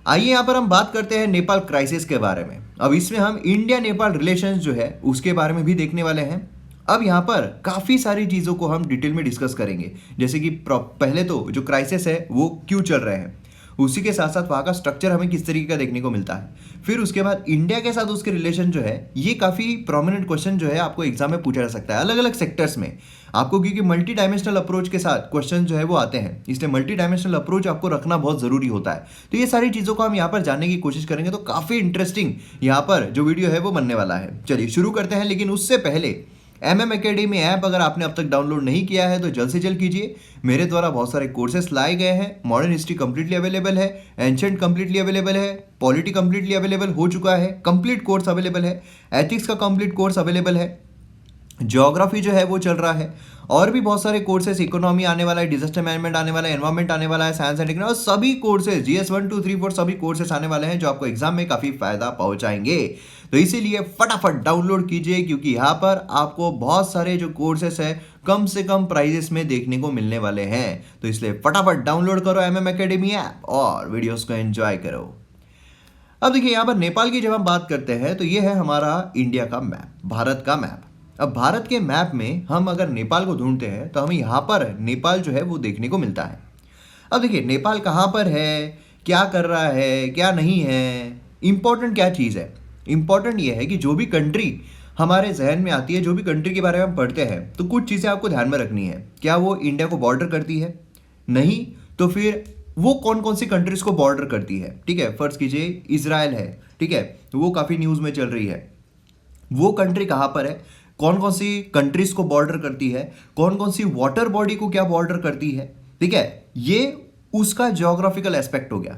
आइए यहाँ पर हम बात करते हैं नेपाल क्राइसिस के बारे में। अब इसमें हम इंडिया नेपाल रिलेशंस जो है उसके बारे में भी देखने वाले हैं। अब यहाँ पर काफ़ी सारी चीज़ों को हम डिटेल में डिस्कस करेंगे, जैसे कि पहले तो जो क्राइसिस है वो क्यों चल रहे हैं, उसी के साथ साथ वहाँ का स्ट्रक्चर हमें किस तरीके का देखने को मिलता है। फिर उसके बाद इंडिया के साथ उसके रिलेशन जो है, ये काफ़ी प्रोमिनेंट क्वेश्चन जो है आपको एग्जाम में पूछा जा सकता है अलग अलग सेक्टर्स में आपको, क्योंकि मल्टी डायमेंशनल अप्रोच के साथ क्वेश्चन जो है वो आते हैं, इसलिए मल्टी डायमेंशनल अप्रोच आपको रखना बहुत ज़रूरी होता है। तो ये सारी चीज़ों को हम यहाँ पर जानने की कोशिश करेंगे, तो काफ़ी इंटरेस्टिंग यहाँ पर जो वीडियो है वो बनने वाला है। चलिए शुरू करते हैं, लेकिन उससे पहले MM Academy ऐप अगर आपने अब तक डाउनलोड नहीं किया है तो जल्द से जल्द कीजिए। मेरे द्वारा बहुत सारे कोर्सेस लाए गए हैं। मॉडर्न हिस्ट्री कंप्लीटली अवेलेबल है, एंशिएंट कंप्लीटली अवेलेबल है, पॉलिटी कंप्लीटली अवेलेबल हो चुका है, कंप्लीट कोर्स अवेलेबल है, एथिक्स का कंप्लीट कोर्स अवेलेबल है, ज्योग्राफी जो है वो चल रहा है, और भी बहुत सारे कोर्सेज, इकोनॉमी आने वाला है, डिजास्टर मैनेजमेंट आने वाला है, एनवायरमेंट आने वाला है, साइंस एंड टेक्नोलॉजी, और सभी कोर्सेज GS 1 2 3 4 सभी कोर्सेज आने वाले हैं जो आपको एग्जाम में काफ़ी फायदा पहुंचाएंगे। तो इसीलिए फटाफट डाउनलोड कीजिए, क्योंकि यहाँ पर आपको बहुत सारे जो कोर्सेस है कम से कम प्राइजेस में देखने को मिलने वाले हैं। तो इसलिए फटाफट डाउनलोड करो MM Academy ऐप और वीडियोस को एंजॉय करो। अब देखिए यहाँ पर नेपाल की जब हम बात करते हैं तो ये है हमारा इंडिया का मैप, भारत का मैप। अब भारत के मैप में हम अगर नेपाल को ढूंढते हैं तो हमें यहाँ पर नेपाल जो है वो देखने को मिलता है। अब देखिए नेपाल कहाँ पर है, क्या कर रहा है, क्या नहीं है, इंपॉर्टेंट क्या चीज़ है। इंपॉर्टेंट ये है कि जो भी कंट्री हमारे जहन में आती है, जो भी कंट्री के बारे में हम पढ़ते हैं, तो कुछ चीज़ें आपको ध्यान में रखनी है। क्या वो इंडिया को बॉर्डर करती है? नहीं। तो फिर वो कौन कौन सी कंट्रीज को बॉर्डर करती है? ठीक है, फर्ज कीजिए इजराइल है, ठीक है, तो वो काफ़ी न्यूज़ में चल रही है। वो कंट्री कहाँ पर है, कौन कौन सी कंट्रीज को बॉर्डर करती है, कौन कौन सी वाटर बॉडी को क्या बॉर्डर करती है, ठीक है, ये उसका ज्योग्राफिकल एस्पेक्ट हो गया।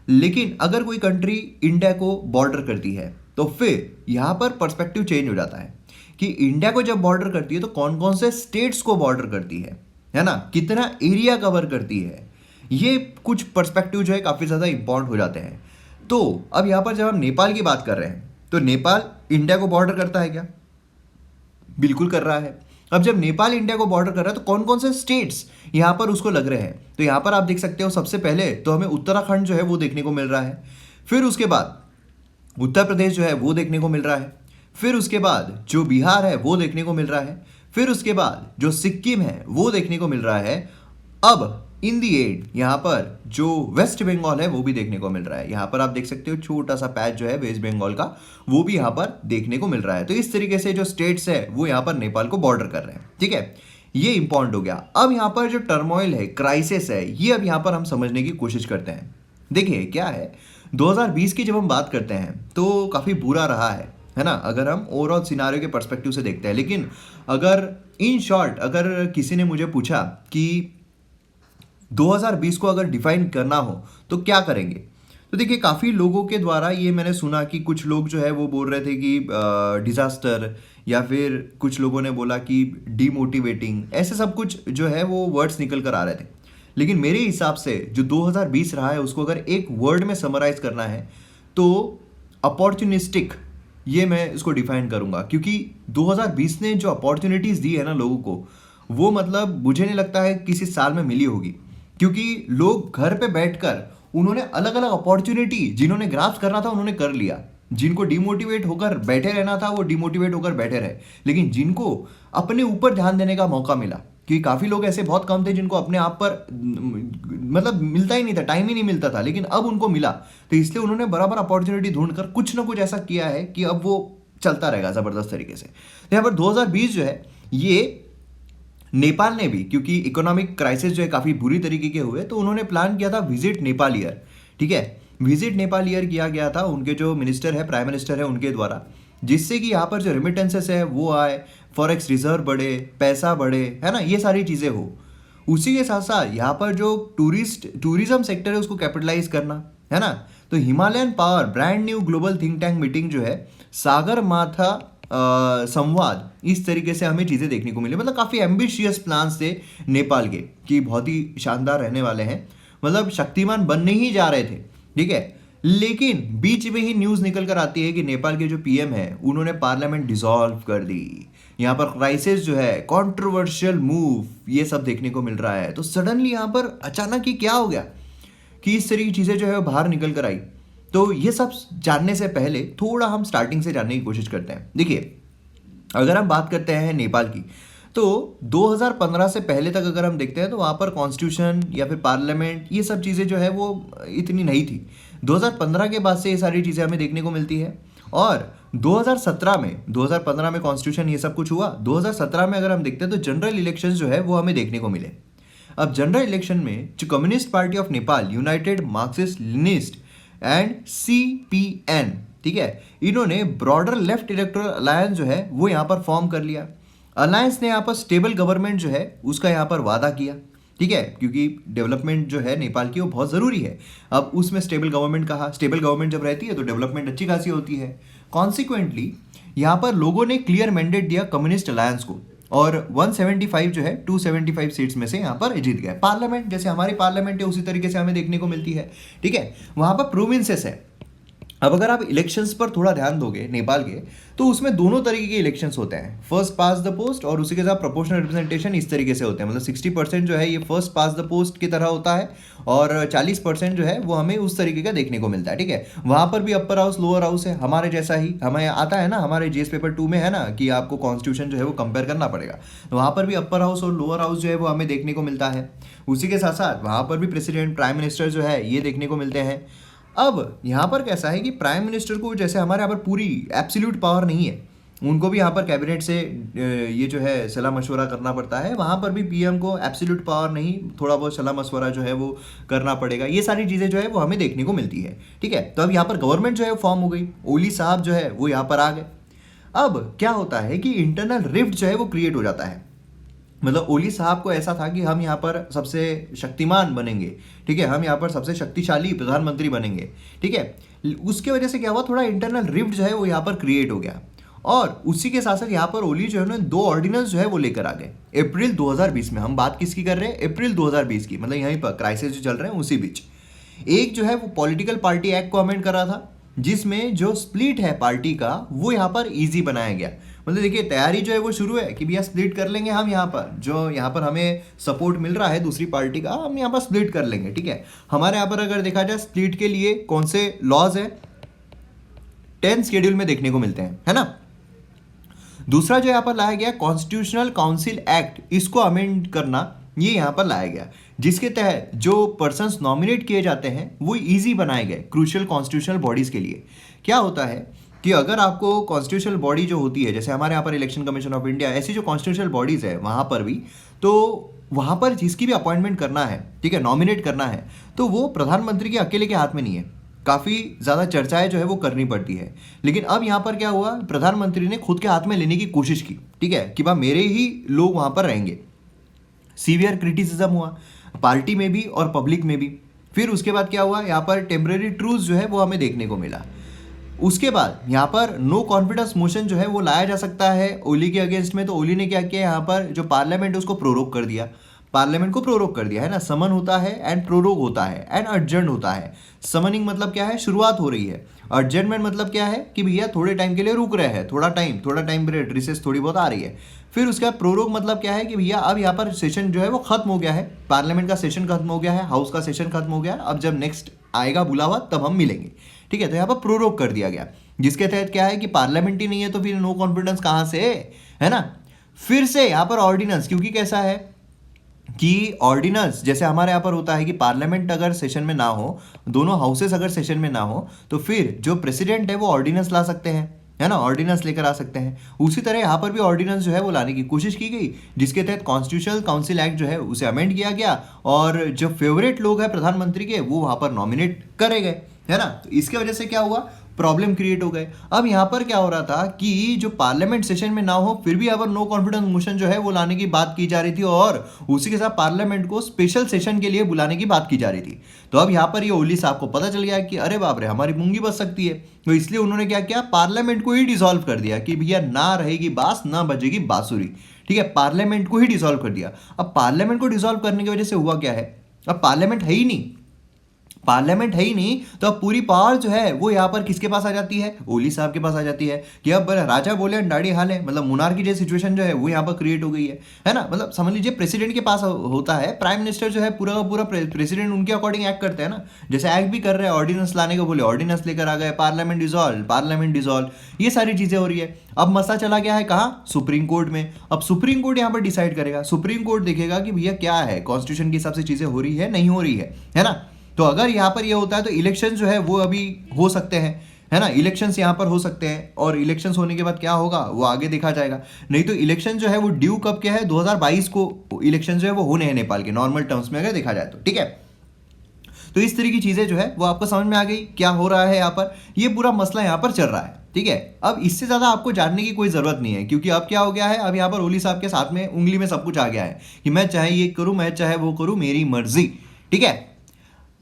लेकिन अगर कोई कंट्री इंडिया को बॉर्डर करती है तो फिर यहाँ पर पर्सपेक्टिव चेंज हो जाता है कि इंडिया को जब बॉर्डर करती है तो कौन कौन से स्टेट्स को बॉर्डर करती है ना, कितना एरिया कवर करती है, ये कुछ पर्सपेक्टिव जो है काफ़ी ज़्यादा इंपॉर्टेंट हो जाते हैं। तो अब यहाँ पर जब हम नेपाल की बात कर रहे हैं तो नेपाल इंडिया को बॉर्डर करता है क्या? बिल्कुल कर रहा है। अब जब नेपाल इंडिया को बॉर्डर कर रहा है तो कौन कौन से स्टेट्स यहाँ पर उसको लग रहे हैं, तो यहाँ पर आप देख सकते हो सबसे पहले तो हमें उत्तराखंड जो है वो देखने को मिल रहा है, फिर उसके बाद उत्तर प्रदेश जो है वो देखने को मिल रहा है, फिर उसके बाद जो बिहार है वो देखने को मिल रहा है, फिर उसके बाद जो सिक्किम है वो देखने को मिल रहा है। अब इन दी एंड यहाँ पर जो वेस्ट बंगाल है वो भी देखने को मिल रहा है। यहाँ पर आप देख सकते हो छोटा सा पैच जो है वेस्ट बंगाल का, वो भी यहाँ पर देखने को मिल रहा है। तो इस तरीके से जो स्टेट्स है वो यहाँ पर नेपाल को बॉर्डर कर रहे हैं, ठीक है, ये इंपॉर्टेंट हो गया। अब यहाँ पर जो टर्मोइल है, क्राइसिस है, ये अब यहाँ पर हम समझने की कोशिश करते हैं। देखिए क्या है, 2020 की जब हम बात करते हैं तो काफ़ी बुरा रहा है ना, अगर हम ओवरऑल सिनारियो के पर्सपेक्टिव से देखते हैं। लेकिन अगर इन शॉर्ट अगर किसी ने मुझे पूछा कि 2020 को अगर डिफाइन करना हो तो क्या करेंगे, तो देखिए काफ़ी लोगों के द्वारा ये मैंने सुना कि कुछ लोग जो है वो बोल रहे थे कि डिज़ास्टर, या फिर कुछ लोगों ने बोला कि डीमोटिवेटिंग, ऐसे सब कुछ जो है वो वर्ड्स निकल कर आ रहे थे। लेकिन मेरे हिसाब से जो 2020 रहा है उसको अगर एक वर्ड में समराइज करना है तो अपॉर्चुनिस्टिक, ये मैं इसको डिफाइन करूंगा। क्योंकि 2020 ने जो अपॉर्चुनिटीज़ दी है ना लोगों को, वो मतलब मुझे नहीं लगता है किसी साल में मिली होगी। क्योंकि लोग घर पे बैठकर उन्होंने अलग अलग अपॉर्चुनिटी, जिन्होंने ग्रास्प करना था उन्होंने कर लिया, जिनको डिमोटिवेट होकर बैठे रहना था वो डिमोटिवेट होकर बैठे रहे। लेकिन जिनको अपने ऊपर ध्यान देने का मौका मिला, क्योंकि काफ़ी लोग ऐसे बहुत कम थे जिनको अपने आप पर मतलब मिलता ही नहीं था, टाइम ही नहीं मिलता था, लेकिन अब उनको मिला, तो इसलिए उन्होंने बराबर अपॉर्चुनिटी ढूंढकर कुछ ना कुछ ऐसा किया है कि अब वो चलता रहेगा ज़बरदस्त तरीके से। तो यहाँ पर 2020 जो है ये नेपाल ने भी, क्योंकि इकोनॉमिक क्राइसिस जो है काफ़ी बुरी तरीके के हुए, तो उन्होंने प्लान किया था विजिट नेपाल ईयर, ठीक है, विजिट नेपाल ईयर किया गया था उनके जो मिनिस्टर है, प्राइम मिनिस्टर है, उनके द्वारा, जिससे कि यहाँ पर जो रिमिटेंसेस है वो आए, फॉरेक्स रिजर्व बढ़े, पैसा बढ़े, है ना, ये सारी चीज़ें हो। उसी के साथ साथ यहाँ पर जो टूरिज्म सेक्टर है उसको कैपिटलाइज करना, है ना। तो Himalayan power brand new global think tank meeting जो है, सागर माथा संवाद, इस तरीके से हमें चीज़ें देखने को मिली। मतलब काफ़ी एम्बिशियस प्लान्स थे नेपाल के कि बहुत ही शानदार रहने वाले हैं, मतलब शक्तिमान बनने ही जा रहे थे, ठीक है। लेकिन बीच में ही न्यूज़ निकल कर आती है कि नेपाल के जो पीएम है उन्होंने पार्लियामेंट डिसॉल्व कर दी। यहाँ पर क्राइसिस जो है, कंट्रोवर्शियल मूव, ये सब देखने को मिल रहा है। तो सडनली यहाँ पर अचानक ही क्या हो गया, कि इस तरह की चीज़ें जो है वो बाहर निकल कर आई। तो ये सब जानने से पहले थोड़ा हम स्टार्टिंग से जानने की कोशिश करते हैं। देखिए, अगर हम बात करते हैं नेपाल की, तो 2015 से पहले तक अगर हम देखते हैं तो वहाँ पर कॉन्स्टिट्यूशन या फिर पार्लियामेंट ये सब चीज़ें जो है वो इतनी नहीं थी। 2015 के बाद से ये सारी चीज़ें हमें देखने को मिलती है। और 2015 में कॉन्स्टिट्यूशन ये सब कुछ हुआ। 2017 में अगर हम देखते हैं तो जनरल इलेक्शंस जो है वो हमें देखने को मिले। अब जनरल इलेक्शन में जो communist party of Nepal, United Marxist Leninist and CPN, ठीक है, इन्होंने ब्रॉडर लेफ्ट इलेक्टोरल अलायंस जो है वो यहाँ पर फॉर्म कर लिया। अलायंस ने यहाँ पर स्टेबल गवर्नमेंट जो है उसका यहाँ पर वादा किया, ठीक है, क्योंकि डेवलपमेंट जो है नेपाल की वो बहुत ज़रूरी है। अब उसमें स्टेबल गवर्नमेंट कहा, स्टेबल गवर्नमेंट जब रहती है तो डेवलपमेंट अच्छी खासी होती है। कॉन्सिक्वेंटली यहाँ पर लोगों ने क्लियर मैंडेट दिया कम्युनिस्ट अलायंस को, और 175 जो है 275 सीट्स में से यहाँ पर जीत गए। पार्लियामेंट जैसे हमारी पार्लियामेंट है उसी तरीके से हमें देखने को मिलती है, ठीक है। वहाँ पर प्रोविंसेस है। अब अगर आप इलेक्शंस पर थोड़ा ध्यान दोगे नेपाल के, तो उसमें दोनों तरीके के इलेक्शंस होते हैं, फर्स्ट पास द पोस्ट और उसी के साथ प्रोपोर्शनल रिप्रेजेंटेशन इस तरीके से होते हैं। मतलब 60% जो है ये फर्स्ट पास द पोस्ट की तरह होता है और 40% जो है वो हमें उस तरीके का देखने को मिलता है, ठीक है। वहाँ पर भी अपर हाउस लोअर हाउस है, हमारे जैसा ही हमें आता है ना, हमारे GS पेपर 2 में है ना कि आपको कॉन्स्टिट्यूशन जो है वो कंपेयर करना पड़ेगा। तो वहाँ पर भी अपर हाउस और लोअर हाउस जो है वो हमें देखने को मिलता है। उसी के साथ साथ वहाँ पर भी प्रेसिडेंट, प्राइम मिनिस्टर जो है ये देखने को मिलते हैं। अब यहाँ पर कैसा है कि प्राइम मिनिस्टर को जैसे हमारे यहाँ पर पूरी एब्सोल्यूट पावर नहीं है, उनको भी यहाँ पर कैबिनेट से ये जो है सलाह मशवरा करना पड़ता है। वहाँ पर भी PM को एब्सोल्यूट पावर नहीं, थोड़ा बहुत सलाह मशवरा जो है वो करना पड़ेगा। ये सारी चीज़ें जो है वो हमें देखने को मिलती है, ठीक है। तो अब यहाँ पर गवर्नमेंट जो है फॉर्म हो गई, ओली साहब जो है वो यहाँ पर आ गए। अब क्या होता है कि इंटरनल रिफ्ट जो है वो क्रिएट हो जाता है। मतलब ओली साहब को ऐसा था कि हम यहाँ पर सबसे शक्तिमान बनेंगे, ठीक है, हम यहाँ पर सबसे शक्तिशाली प्रधानमंत्री बनेंगे, ठीक है। उसके वजह से क्या हुआ, थोड़ा इंटरनल रिफ्ट जो है वो यहाँ पर क्रिएट हो गया। और उसी के साथ साथ यहाँ पर ओली जो है ना 2 ऑर्डिनेंस जो है वो लेकर आ गए अप्रैल 2020 में। हम बात किसकी कर रहे हैं, अप्रैल 2020 की, मतलब यहीं पर क्राइसिस जो चल रहे हैं उसी बीच। एक जो है वो पॉलिटिकल पार्टी एक्ट को अमेंड करा था, जिसमें जो स्प्लिट है पार्टी का वो यहाँ पर ईजी बनाया गया। मतलब देखिए, तैयारी जो है वो शुरू है कि भैया स्प्लिट कर लेंगे हम, यहाँ पर जो यहाँ पर हमें सपोर्ट मिल रहा है दूसरी पार्टी का, हम यहाँ पर स्प्लिट कर लेंगे, ठीक है। हमारे यहाँ पर अगर देखा जाए स्प्लिट के लिए कौन से लॉज है, 10 शेड्यूल में देखने को मिलते हैं, है ना। दूसरा जो यहाँ पर लाया गया कॉन्स्टिट्यूशनल काउंसिल एक्ट, इसको अमेंड करना ये यहाँ पर लाया गया, जिसके तहत जो पर्सन्स नॉमिनेट किए जाते हैं वो इजी बनाए गए क्रूशियल कॉन्स्टिट्यूशनल बॉडीज़ के लिए। क्या होता है कि अगर आपको कॉन्स्टिट्यूशनल बॉडी जो होती है, जैसे हमारे यहाँ पर इलेक्शन कमीशन ऑफ इंडिया, ऐसी जो कॉन्स्टिट्यूशनल बॉडीज़ है वहाँ पर भी, तो वहाँ पर जिसकी भी अपॉइंटमेंट करना है, ठीक है, नॉमिनेट करना है, तो वो प्रधानमंत्री के अकेले के हाथ में नहीं है। काफ़ी ज़्यादा चर्चाएं जो है वो करनी पड़ती है। लेकिन अब यहाँ पर क्या हुआ, प्रधानमंत्री ने खुद के हाथ में लेने की कोशिश की, ठीक है, कि मेरे ही लोग वहाँ पर रहेंगे। सीवियर क्रिटिसिज्म हुआ पार्टी में भी और पब्लिक में भी। फिर उसके बाद क्या हुआ, यहाँ पर टेम्परेरी ट्रूज जो है वो हमें देखने को मिला। उसके बाद यहाँ पर नो कॉन्फिडेंस मोशन जो है वो लाया जा सकता है ओली के अगेंस्ट में। तो ओली ने क्या किया, यहाँ पर जो पार्लियामेंट है उसको प्रोरोग कर दिया, पार्लियामेंट को प्रोरोग कर दिया, है ना। समन होता है एंड प्रोरोग होता है एंड अर्जेंट होता है। समनिंग मतलब क्या है, शुरुआत हो रही है। अर्जेंटमेंट मतलब क्या है कि भैया थोड़े टाइम के लिए रुक रहे हैं, थोड़ा टाइम रिसेस थोड़ी बहुत आ रही है। फिर उसके बाद प्रोरोग मतलब क्या है कि भैया अब यहाँ पर सेशन जो है वो खत्म हो गया है, पार्लियामेंट का सेशन खत्म हो गया है, हाउस का सेशन खत्म हो गया है, अब जब नेक्स्ट आएगा बुलावा तब हम मिलेंगे, ठीक है। तो यहाँ पर प्रोरोग कर दिया गया, जिसके तहत क्या है कि पार्लियामेंट ही नहीं है तो फिर नो कॉन्फिडेंस कहाँ से है ना। फिर से यहाँ पर ऑर्डिनेंस, क्योंकि कैसा है कि ऑर्डिनेंस जैसे हमारे यहाँ पर होता है कि पार्लियामेंट अगर सेशन में ना हो, दोनों हाउसेस अगर सेशन में ना हो, तो फिर जो प्रेसिडेंट है वो ऑर्डिनेंस ला सकते हैं, है ना, ऑर्डिनेंस लेकर आ सकते हैं। उसी तरह यहाँ पर भी ऑर्डिनेंस जो है वो लाने की कोशिश की गई, जिसके तहत कॉन्स्टिट्यूशनल काउंसिल एक्ट जो है उसे अमेंड किया गया और जो फेवरेट लोग हैं प्रधानमंत्री के वो वहाँ पर नॉमिनेट करे गए, है ना। तो इसके वजह से क्या हुआ, प्रॉब्लम क्रिएट हो गए। अब यहाँ पर क्या हो रहा था कि जो पार्लियामेंट सेशन में ना हो फिर भी यहाँ पर नो कॉन्फिडेंस मोशन जो है वो लाने की बात की जा रही थी और उसी के साथ पार्लियामेंट को स्पेशल सेशन के लिए बुलाने की बात की जा रही थी। तो अब यहाँ पर ये ओली साहब को पता चल गया कि अरे बाप रे हमारी मूंगी बच सकती है, तो इसलिए उन्होंने क्या किया, पार्लियामेंट को ही डिसॉल्व कर दिया कि भैया ना रहेगी बांस ना बजेगी बांसुरी, ठीक है, पार्लियामेंट को ही डिसॉल्व कर दिया। अब पार्लियामेंट को डिसॉल्व करने की वजह से हुआ क्या है, अब पार्लियामेंट है ही नहीं। पार्लियामेंट है ही नहीं, तो अब पूरी पावर जो है वो यहाँ पर किसके पास आ जाती है, ओली साहब के पास आ जाती है कि अब राजा बोले अंडाड़ी हाल है, मतलब मोनार्की जैसी सिचुएशन जो है वो यहाँ पर क्रिएट हो गई है ना। मतलब समझ लीजिए प्रेसिडेंट के पास होता है, प्राइम मिनिस्टर जो है पूरा का पूरा प्रेसिडेंट उनके अकॉर्डिंग एक्ट करते हैं ना। जैसे एक्ट भी कर रहे हैं, ऑर्डिनेंस लाने को बोले ऑर्डिनेंस लेकर आ गए, पार्लियामेंट डिसॉल्व, ये सारी चीजें हो रही है। अब मसला चला गया है कहाँ, सुप्रीम कोर्ट में। अब सुप्रीम कोर्ट यहाँ पर डिसाइड करेगा, सुप्रीम कोर्ट देखेगा कि भैया क्या है, कॉन्स्टिट्यूशन के हिसाब से चीजें हो रही है नहीं हो रही है ना। तो अगर यहाँ पर ये होता है तो इलेक्शन जो है वो अभी हो सकते हैं, है ना, इलेक्शंस यहाँ पर हो सकते हैं, और इलेक्शंस होने के बाद क्या होगा वो आगे देखा जाएगा। नहीं तो इलेक्शन जो है वो ड्यू कब के है, 2022 को इलेक्शन जो है वो होने हैं नेपाल के, नॉर्मल टर्म्स में अगर देखा जाए तो, ठीक है। तो इस तरह की चीजें जो है वो आपको समझ में आ गई क्या हो रहा है यहाँ पर, ये पूरा मसला यहाँ पर चल रहा है, ठीक है। अब इससे ज्यादा आपको जानने की कोई जरूरत नहीं है, क्योंकि अब क्या हो गया है, अब यहाँ पर ओली साहब के साथ में उंगली में सब कुछ आ गया है कि मैं चाहे ये करूं, मैं चाहे वो करूं, मेरी मर्जी, ठीक है।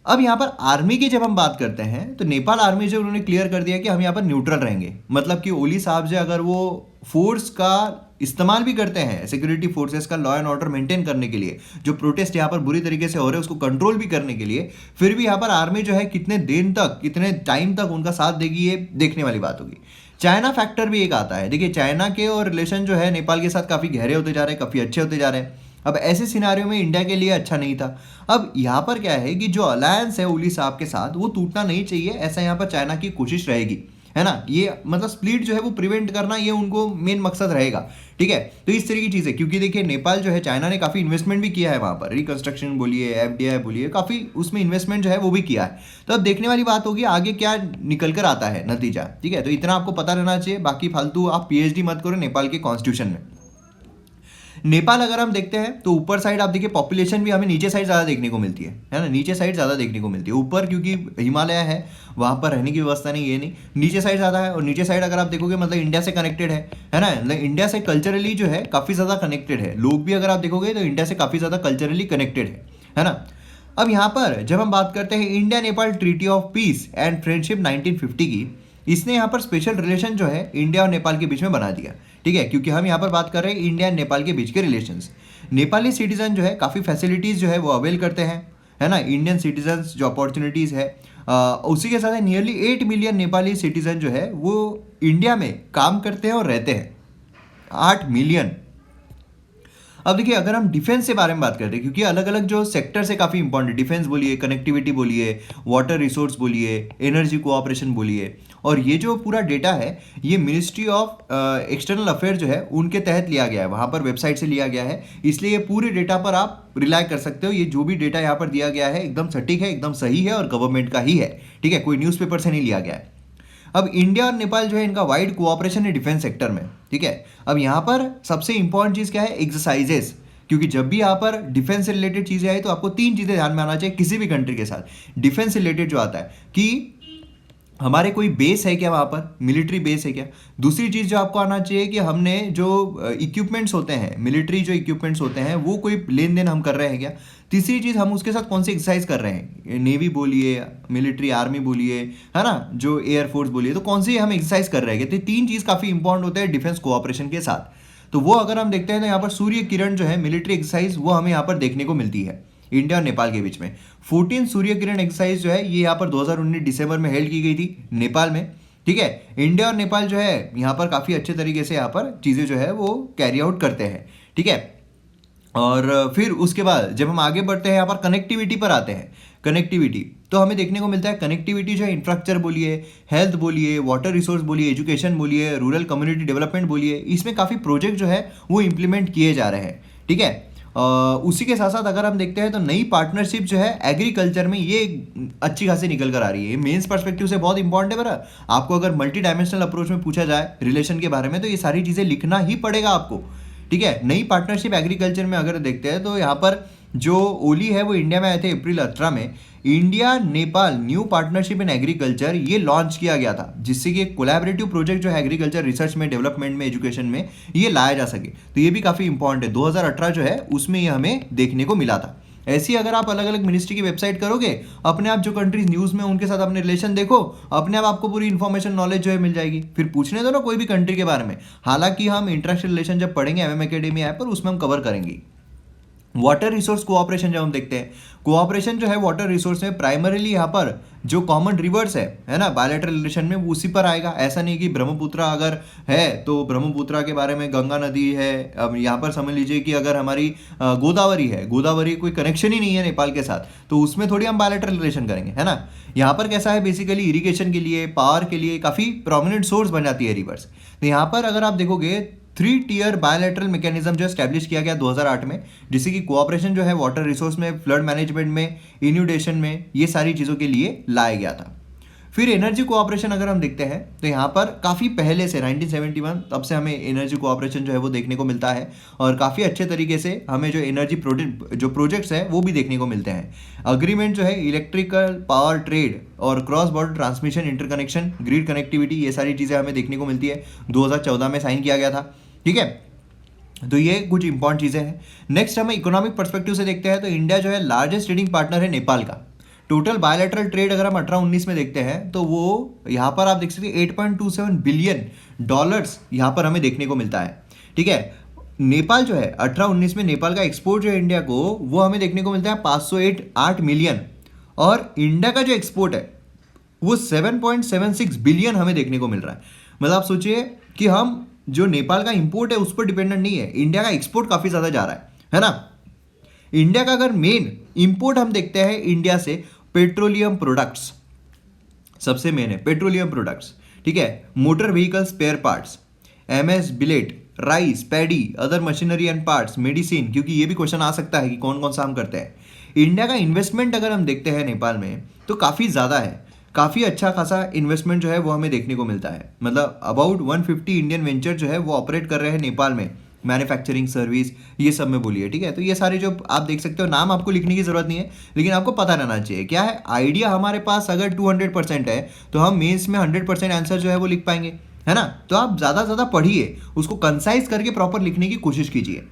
अब यहाँ पर आर्मी की जब हम बात करते हैं तो नेपाल आर्मी जो उन्होंने क्लियर कर दिया कि हम यहाँ पर न्यूट्रल रहेंगे, मतलब कि ओली साहब जो अगर वो फोर्स का इस्तेमाल भी करते हैं, सिक्योरिटी फोर्सेस का लॉ एंड ऑर्डर मेंटेन करने के लिए, जो प्रोटेस्ट यहाँ पर बुरी तरीके से हो रहे हैं उसको कंट्रोल भी करने के लिए, फिर भी यहाँ पर आर्मी जो है कितने दिन तक, कितने टाइम तक उनका साथ देगी, ये देखने वाली बात होगी। चाइना फैक्टर भी एक आता है, देखिए चाइना के और रिलेशन जो है नेपाल के साथ काफ़ी गहरे होते जा रहे हैं, काफ़ी अच्छे होते जा रहे हैं। अब ऐसे सिनारियों में इंडिया के लिए अच्छा नहीं था। अब यहाँ पर क्या है कि जो अलायंस है ओली साहब के साथ वो टूटना नहीं चाहिए, ऐसा यहाँ पर चाइना की कोशिश रहेगी, है ना। ये मतलब स्प्लिट जो है वो प्रिवेंट करना, ये उनको मेन मकसद रहेगा, ठीक है। तो इस तरह की चीज़ है, क्योंकि देखिए नेपाल जो है, चाइना ने काफ़ी इन्वेस्टमेंट भी किया है वहाँ पर, रिकंस्ट्रक्शन बोलिए, FDI बोलिए, काफ़ी उसमें इन्वेस्टमेंट जो है वो भी किया है। तो अब देखने वाली बात होगी आगे क्या निकल कर आता है नतीजा, ठीक है। तो इतना आपको पता रहना चाहिए, बाकी फालतू आप PhD मत करो नेपाल के कॉन्स्टिट्यूशन में। नेपाल अगर हम देखते हैं तो ऊपर साइड आप देखिए पॉपुलेशन भी हमें नीचे साइड ज़्यादा देखने को मिलती है ना, नीचे साइड ज़्यादा देखने को मिलती है। ऊपर क्योंकि हिमालय है वहाँ पर रहने की व्यवस्था नहीं, ये नहीं, नीचे साइड ज़्यादा है। और नीचे साइड अगर आप देखोगे मतलब इंडिया से कनेक्टेड है ना, मतलब इंडिया से कल्चरली जो है काफ़ी ज़्यादा कनेक्टेड है। लोग भी अगर आप देखोगे तो इंडिया से काफ़ी ज़्यादा कल्चरली कनेक्टेड है ना। अब यहाँ पर जब हम बात करते हैं India Nepal treaty of peace and friendship 1950 की, इसने यहाँ पर स्पेशल रिलेशन जो है इंडिया और नेपाल के बीच में बना दिया, ठीक है। क्योंकि हम यहाँ पर बात कर रहे हैं इंडिया और नेपाल के बीच के रिलेशंस। नेपाली सिटीजन जो है काफ़ी फैसिलिटीज़ जो है वो अवेल करते हैं, है ना। इंडियन सिटीजन्स जो अपॉर्चुनिटीज़ है, उसी के साथ नियरली 8 मिलियन नेपाली सिटीजन जो है वो इंडिया में काम करते हैं और रहते हैं, 8 मिलियन। अब देखिए अगर हम डिफेंस के बारे में बात करते हैं, क्योंकि अलग अलग जो सेक्टर से काफ़ी इंपॉर्टेंट, डिफेंस बोलिए, कनेक्टिविटी बोलिए, वाटर रिसोर्स बोलिए, एनर्जी कोऑपरेशन बोलिए, और ये जो पूरा डेटा है ये मिनिस्ट्री ऑफ एक्सटर्नल अफेयर जो है उनके तहत लिया गया है, वहाँ पर वेबसाइट से लिया गया है, इसलिए ये पूरे डेटा पर आप रिलाई कर सकते हो। ये जो भी डेटा यहाँ पर दिया गया है एकदम सटीक है, एकदम सही है और गवर्नमेंट का ही है, ठीक है, कोई न्यूज़पेपर से नहीं लिया गया है। अब इंडिया और नेपाल जो है इनका वाइड कोऑपरेशन है डिफेंस सेक्टर में, ठीक है। अब यहाँ पर सबसे इंपॉर्टेंट चीज़ क्या है, एक्सरसाइजेस, क्योंकि जब भी यहाँ पर डिफेंस से रिलेटेड चीज़ें आई तो आपको 3 चीज़ें ध्यान में आना चाहिए किसी भी कंट्री के साथ। डिफेंस से रिलेटेड जो आता है कि हमारे कोई बेस है क्या, वहाँ पर मिलिट्री बेस है क्या। दूसरी चीज़ जो आपको आना चाहिए कि हमने जो इक्विपमेंट्स होते हैं, मिलिट्री जो इक्विपमेंट्स होते हैं वो कोई लेन देन हम कर रहे हैं क्या। तीसरी चीज़ हम उसके साथ कौन सी एक्सरसाइज कर रहे हैं, नेवी बोलिए, मिलिट्री आर्मी बोलिए, है ना, जो एयरफोर्स बोलिए, तो कौन सी हम एक्सरसाइज कर रहे हैं। तो 3 चीज़ काफ़ी इंपॉर्टेंट होते हैं डिफेंस कोऑपरेशन के साथ। तो वो अगर हम देखते हैं तो यहाँ पर सूर्य किरण जो है मिलिट्री एक्सरसाइज वो हमें यहाँ पर देखने को मिलती है इंडिया और नेपाल के बीच में। 14 सूर्य किरण एक्सरसाइज जो है ये यहाँ पर 2019 दिसंबर में हेल्ड की गई थी नेपाल में, ठीक है। इंडिया और नेपाल जो है यहाँ पर काफ़ी अच्छे तरीके से यहाँ पर चीज़ें जो है वो कैरी आउट करते हैं, ठीक है। और फिर उसके बाद जब हम आगे बढ़ते हैं यहाँ पर कनेक्टिविटी पर आते हैं, कनेक्टिविटी तो हमें देखने को मिलता है कनेक्टिविटी जो है इंफ्रास्ट्रक्चर बोलिए, हेल्थ बोलिए, वाटर रिसोर्स बोलिए, एजुकेशन बोलिए, रूरल कम्युनिटी डेवलपमेंट बोलिए, इसमें काफ़ी प्रोजेक्ट जो है वो इम्प्लीमेंट किए जा रहे हैं, ठीक है। उसी के साथ साथ अगर हम देखते हैं तो नई पार्टनरशिप जो है एग्रीकल्चर में ये अच्छी खासी निकल कर आ रही है। ये मेंस पर्सपेक्टिव से बहुत इंपॉर्टेंट है। बरा आपको अगर मल्टी डायमेंशनल अप्रोच में पूछा जाए रिलेशन के बारे में तो ये सारी चीज़ें लिखना ही पड़ेगा आपको, ठीक है। नई पार्टनरशिप एग्रीकल्चर में अगर देखते हैं तो यहाँ पर जो ओली है वो इंडिया में आए थे अप्रैल 18 में। India Nepal new partnership in agriculture ये लॉन्च किया गया था, जिससे कि कोलैबोरेटिव प्रोजेक्ट जो है एग्रीकल्चर रिसर्च में, डेवलपमेंट में, एजुकेशन में ये लाया जा सके। तो ये भी काफ़ी इंपॉर्टेंट है। 2018 जो है उसमें ये हमें देखने को मिला था। ऐसी अगर आप अलग अलग मिनिस्ट्री की वेबसाइट करोगे, अपने आप जो कंट्रीज न्यूज़ में उनके साथ अपने रिलेशन देखो, अपने आप आपको पूरी इन्फॉर्मेशन नॉलेज जो है मिल जाएगी। फिर पूछने दो ना कोई भी कंट्री के बारे में। हालांकि हम इंटरनेशनल रिलेशन जब पढ़ेंगे MM एकेडमी ऐप पर उसमें हम कवर करेंगे। वाटर रिसोर्स कोऑपरेशन जब हम देखते हैं, कोऑपरेशन जो है वाटर रिसोर्स में प्राइमरीली यहाँ पर जो कॉमन रिवर्स है ना, बायलैटरल रिलेशन में वो उसी पर आएगा। ऐसा नहीं कि ब्रह्मपुत्र अगर है तो ब्रह्मपुत्र के बारे में गंगा नदी है। अब यहाँ पर समझ लीजिए कि अगर हमारी गोदावरी है, गोदावरी कोई कनेक्शन ही नहीं है नेपाल के साथ, तो उसमें थोड़ी हम बायलैटरल रिलेशन करेंगे, है ना। यहाँ पर कैसा है, बेसिकली इरिगेशन के लिए, पावर के लिए काफ़ी प्रोमिनेंट सोर्स बन जाती है रिवर्स। तो यहाँ पर अगर आप देखोगे 3 टियर बायलैटरल मैकेनिज्म जो एस्टैब्लिश किया गया 2008 में, जिससे कि कोऑपरेशन जो है वाटर रिसोर्स में, फ्लड मैनेजमेंट में, इन्यूडेशन में, ये सारी चीज़ों के लिए लाया गया था। फिर एनर्जी कोऑपरेशन अगर हम देखते हैं तो यहाँ पर काफ़ी पहले से 1971 तब से हमें एनर्जी कोऑपरेशन जो है वो देखने को मिलता है, और काफ़ी अच्छे तरीके से हमें जो एनर्जी प्रोजेक्ट्स है वो भी देखने को मिलते हैं। अग्रीमेंट जो है इलेक्ट्रिकल पावर ट्रेड और cross border transmission, interconnection, grid connectivity, ये सारी चीज़ें हमें देखने को मिलती है, 2014 में साइन किया गया था। ठीक है, तो ये कुछ इंपॉर्टेंट चीज़ें हैं। नेक्स्ट हमें इकोनॉमिक पर्सपेक्टिव से देखते हैं तो इंडिया जो है लार्जेस्ट ट्रेडिंग पार्टनर है नेपाल का। टोटल बायलैटरल ट्रेड अगर हम 18-19 में देखते हैं तो वो यहाँ पर आप देख सकते हैं 8.27 बिलियन डॉलर्स यहाँ पर हमें देखने को मिलता है। ठीक है, नेपाल जो है 18-19 में नेपाल का एक्सपोर्ट जो है इंडिया को, वो हमें देखने को मिलता है 508 मिलियन, और इंडिया का जो एक्सपोर्ट है वो 7.76 बिलियन हमें देखने को मिल रहा है। मतलब आप सोचिए कि हम जो नेपाल का इंपोर्ट है उस पर डिपेंडेंट नहीं है, इंडिया का एक्सपोर्ट काफ़ी ज़्यादा जा रहा है ना। इंडिया का अगर मेन इंपोर्ट हम देखते हैं इंडिया से, पेट्रोलियम प्रोडक्ट्स सबसे मेन है, पेट्रोलियम प्रोडक्ट्स। ठीक है, motor vehicle spare parts, MS billet, rice, paddy, other machinery and parts, medicine, क्योंकि ये भी क्वेश्चन आ सकता है कि कौन कौन सा हम करते हैं। इंडिया का इन्वेस्टमेंट अगर हम देखते हैं नेपाल में तो काफ़ी ज़्यादा है, काफ़ी अच्छा खासा इन्वेस्टमेंट जो है वो हमें देखने को मिलता है। मतलब अबाउट 150 इंडियन वेंचर जो है वो ऑपरेट कर रहे हैं नेपाल में, मैन्युफैक्चरिंग, सर्विस, ये सब में बोलिए। ठीक है, तो ये सारे जो आप देख सकते हो, नाम आपको लिखने की ज़रूरत नहीं है, लेकिन आपको पता रहना चाहिए क्या है आइडिया। हमारे पास अगर 200% है तो हम मेंस में 100% आंसर जो है वो लिख पाएंगे, है ना। तो आप ज़्यादा से ज़्यादा पढ़िए, उसको कंसाइज करके प्रॉपर लिखने की कोशिश कीजिए।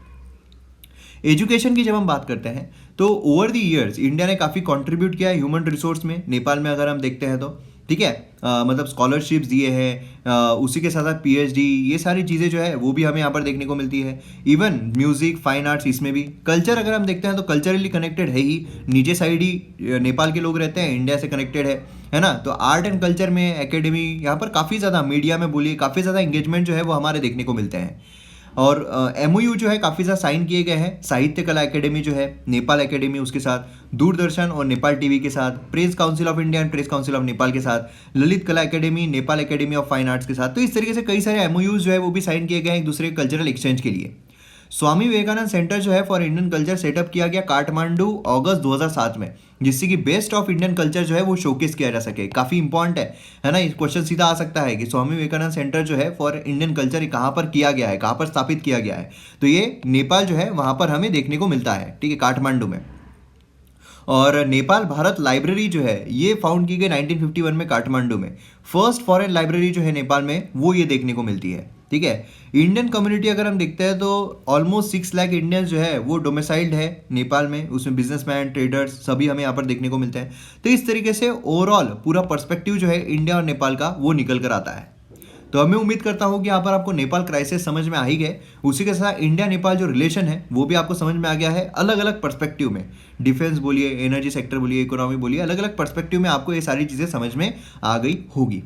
एजुकेशन की जब हम बात करते हैं तो ओवर द ईयर्स इंडिया ने काफ़ी कंट्रीब्यूट किया है ह्यूमन रिसोर्स में नेपाल में, अगर हम देखते हैं तो। ठीक है, मतलब स्कॉलरशिप्स दिए हैं, उसी के साथ साथ पीएचडी, ये सारी चीज़ें जो है वो भी हमें यहाँ पर देखने को मिलती है। इवन म्यूजिक, फाइन आर्ट्स, इसमें भी। कल्चर अगर हम देखते हैं तो कल्चरली कनेक्टेड है ही, नीचे साइड ही नेपाल के लोग रहते हैं, इंडिया से कनेक्टेड है ना। तो आर्ट एंड कल्चर में, एकेडमी, यहाँ पर काफ़ी ज़्यादा, मीडिया में बोलिए, काफ़ी ज़्यादा इंगेजमेंट जो है वो हमारे देखने को मिलते हैं। और एमओयू जो है काफ़ी ज़्यादा साइन किए गए हैं, साहित्य कला एकेडमी जो है, नेपाल एकेडमी, उसके साथ दूरदर्शन और नेपाल टीवी के साथ, press council of India and press council of Nepal के साथ, ललित कला academy, Nepal academy of fine arts के साथ। तो इस तरीके से कई सारे एमओयूज जो है वो भी साइन किए गए हैं एक दूसरे के कल्चरल एक्सचेंज के लिए। स्वामी विवेकानंद सेंटर जो है फॉर इंडियन कल्चर सेटअप किया गया काठमांडू अगस्त 2007 में, जिससे कि बेस्ट ऑफ इंडियन कल्चर जो है वो शोकेस किया जा सके। काफ़ी इंपॉर्टेंट है ना। इस क्वेश्चन सीधा आ सकता है कि स्वामी विवेकानंद सेंटर जो है फॉर इंडियन कल्चर कहाँ पर किया गया है, कहाँ पर स्थापित किया गया है, तो ये नेपाल जो है वहाँ पर हमें देखने को मिलता है। ठीक है, काठमांडू में। और नेपाल भारत लाइब्रेरी जो है ये फाउंड की गई 1951 में काठमांडू में। फर्स्ट फॉरेन लाइब्रेरी जो है नेपाल में वो ये देखने को मिलती है। ठीक है, इंडियन कम्युनिटी अगर हम देखते हैं तो ऑलमोस्ट 6 लाख इंडियंस जो है वो डोमिसाइल्ड है नेपाल में, उसमें बिजनेसमैन, ट्रेडर्स सभी हमें यहाँ पर देखने को मिलते हैं। तो इस तरीके से ओवरऑल पूरा पर्सपेक्टिव जो है इंडिया और नेपाल का वो निकल कर आता है। तो मैं उम्मीद करता हूँ कि यहाँ पर आपको नेपाल क्राइसिस समझ में आ ही गए, उसी के साथ इंडिया नेपाल जो रिलेशन है वो भी आपको समझ में आ गया है, अलग अलग पर्सपेक्टिव में। डिफेंस बोलिए, एनर्जी सेक्टर बोलिए, इकोनॉमी बोलिए, अलग अलग पर्सपेक्टिव में आपको ये सारी चीज़ें समझ में आ गई होगी।